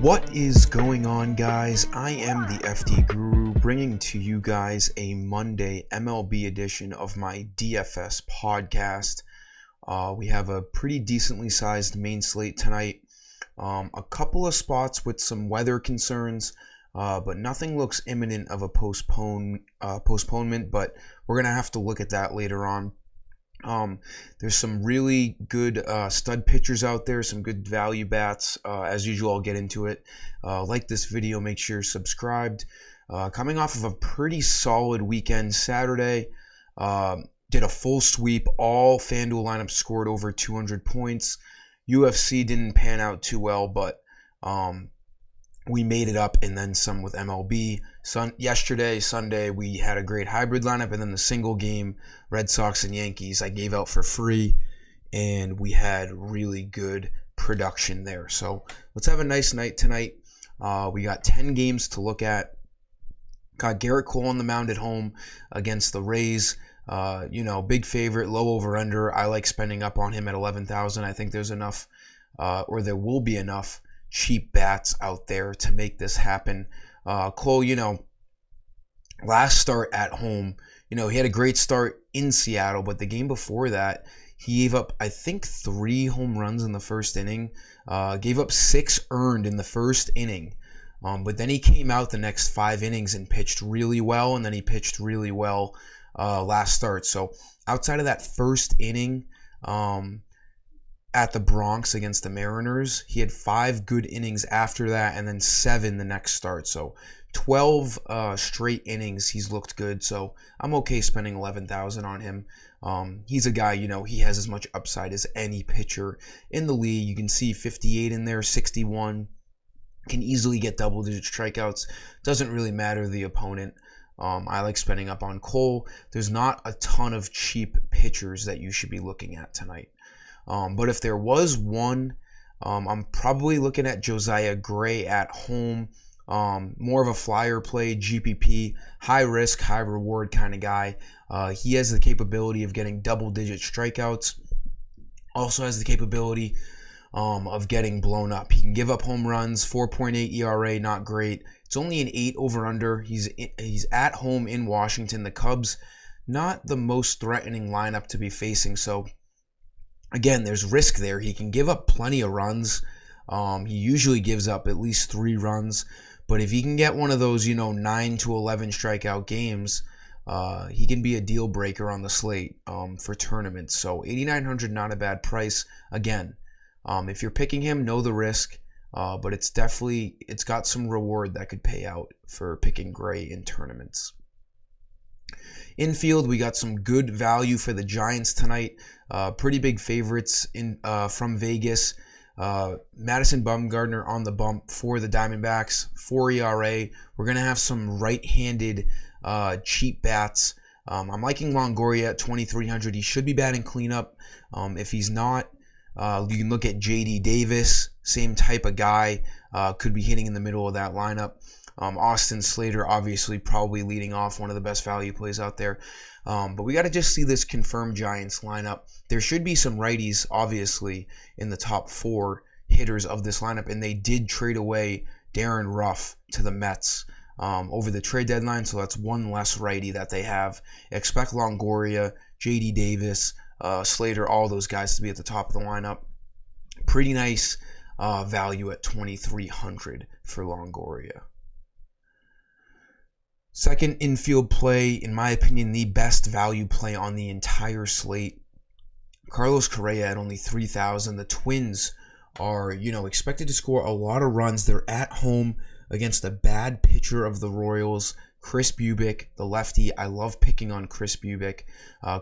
What is going on, guys? I am the FD Guru, bringing to you guys a Monday MLB edition of my DFS podcast. We have a pretty decently sized main slate tonight. A couple of spots with some weather concerns, but nothing looks imminent of a postponement, but we're going to have to look at that later on. There's some really good stud pitchers out there, some good value bats. As usual, I'll get into it. Like this video, make sure you're subscribed. Coming off of a pretty solid weekend Saturday, did a full sweep. All FanDuel lineups scored over 200 points. UFC didn't pan out too well, but we made it up and then some with MLB. Yesterday, Sunday, we had a great hybrid lineup, and then the single game, Red Sox and Yankees, I gave out for free, and we had really good production there. So let's have a nice night tonight. We got 10 games to look at. Got Garrett Cole on the mound at home against the Rays. Big favorite, low over-under. I like spending up on him at 11,000. I think there's enough, or there will be enough cheap bats out there to make this happen. Cole, last start at home, he had a great start in Seattle, but the game before that, he gave up, I think, 3 home runs in the first inning, gave up 6 earned in the first inning, but then he came out the next 5 innings and pitched really well, and then he pitched really well last start. So outside of that first inning, at the Bronx against the Mariners, he had 5 good innings after that, and then 7 the next start. So 12 straight innings, he's looked good. So I'm okay spending 11,000 on him. He's a guy, he has as much upside as any pitcher in the league. You can see 58 in there, 61. Can easily get double-digit strikeouts. Doesn't really matter the opponent. I like spending up on Cole. There's not a ton of cheap pitchers that you should be looking at tonight. But if there was one, I'm probably looking at Josiah Gray at home. More of a flyer play, GPP, high risk, high reward kind of guy. He has the capability of getting double-digit strikeouts. Also has the capability of getting blown up. He can give up home runs, 4.8 ERA, not great. It's only an 8 over-under. He's at home in Washington. The Cubs, not the most threatening lineup to be facing, so again, there's risk there. He can give up plenty of runs. He usually gives up at least 3 runs. But if he can get one of those, 9 to 11 strikeout games, he can be a deal breaker on the slate for tournaments. So 8,900, not a bad price. Again, if you're picking him, know the risk. But it's got some reward that could pay out for picking Gray in tournaments. Infield, we got some good value for the Giants tonight. Pretty big favorites from Vegas. Madison Bumgarner on the bump for the Diamondbacks, 4 ERA. We're going to have some right-handed cheap bats. I'm liking Longoria at 2,300. He should be batting cleanup. If he's not, you can look at J.D. Davis, same type of guy, could be hitting in the middle of that lineup. Austin Slater, obviously, probably leading off, one of the best value plays out there. But we got to just see this confirmed Giants lineup. There should be some righties, obviously, in the top 4 hitters of this lineup, and they did trade away Darren Ruff to the Mets over the trade deadline, so that's one less righty that they have. Expect Longoria, J.D. Davis, Slater, all those guys to be at the top of the lineup. Pretty nice value at 2,300 for Longoria. Second infield play, in my opinion, the best value play on the entire slate. Carlos Correa at only 3,000. The Twins are, expected to score a lot of runs. They're at home against a bad pitcher of the Royals, Chris Bubic, the lefty. I love picking on Chris Bubic.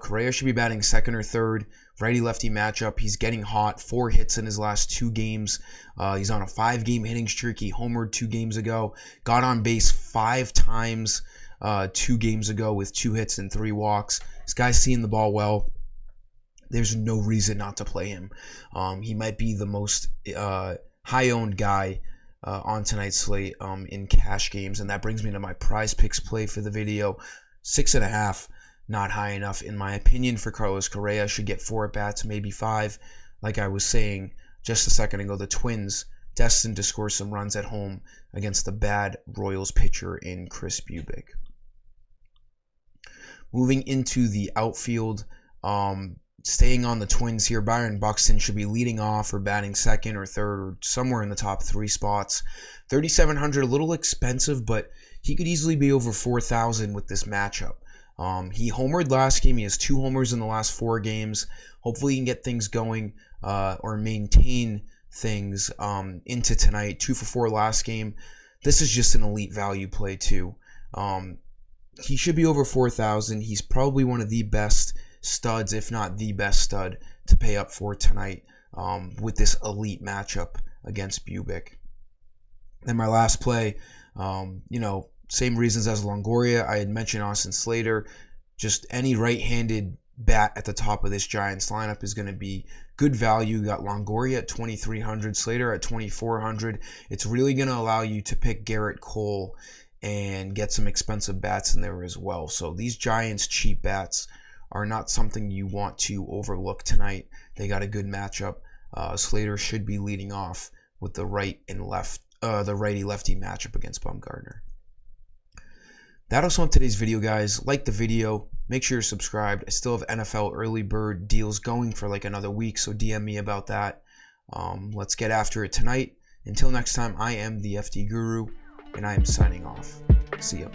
Correa should be batting second or third. Righty-lefty matchup. He's getting hot. 4 hits in his last 2 games. He's on a 5-game hitting streak. He homered 2 games ago. Got on base 5 times 2 games ago with 2 hits and 3 walks. This guy's seeing the ball well. There's no reason not to play him. He might be the most high-owned guy on tonight's slate in cash games, and that brings me to my prize picks play for the video. 6.5. not high enough in my opinion for Carlos Correa. Should get 4 at-bats, maybe 5. Like I was saying just a second ago, the Twins destined to score some runs at home against the bad Royals pitcher in Chris Bubic. Moving into the outfield, staying on the Twins here, Byron Buxton should be leading off or batting second or third or somewhere in the top 3 spots. 3,700, a little expensive, but he could easily be over 4,000 with this matchup. He homered last game. He has 2 homers in the last 4 games. Hopefully he can get things going or maintain things into tonight. 2 for 4 last game. This is just an elite value play too. He should be over 4,000. He's probably one of the best studs, if not the best stud, to pay up for tonight with this elite matchup against Bubic. Then my last play, same reasons as Longoria. I had mentioned Austin Slater. Just any right-handed bat at the top of this Giants lineup is going to be good value. You got Longoria at 2,300, Slater at 2,400. It's really going to allow you to pick Garrett Cole and get some expensive bats in there as well. So these Giants cheap bats are not something you want to overlook tonight. They got a good matchup. Slater should be leading off with the right and left, the righty-lefty matchup against Bumgarner. That'll sum up today's video, guys. Like the video. Make sure you're subscribed. I still have NFL early bird deals going for like another week, so DM me about that. Let's get after it tonight. Until next time, I am the FD Guru, and I am signing off. See ya.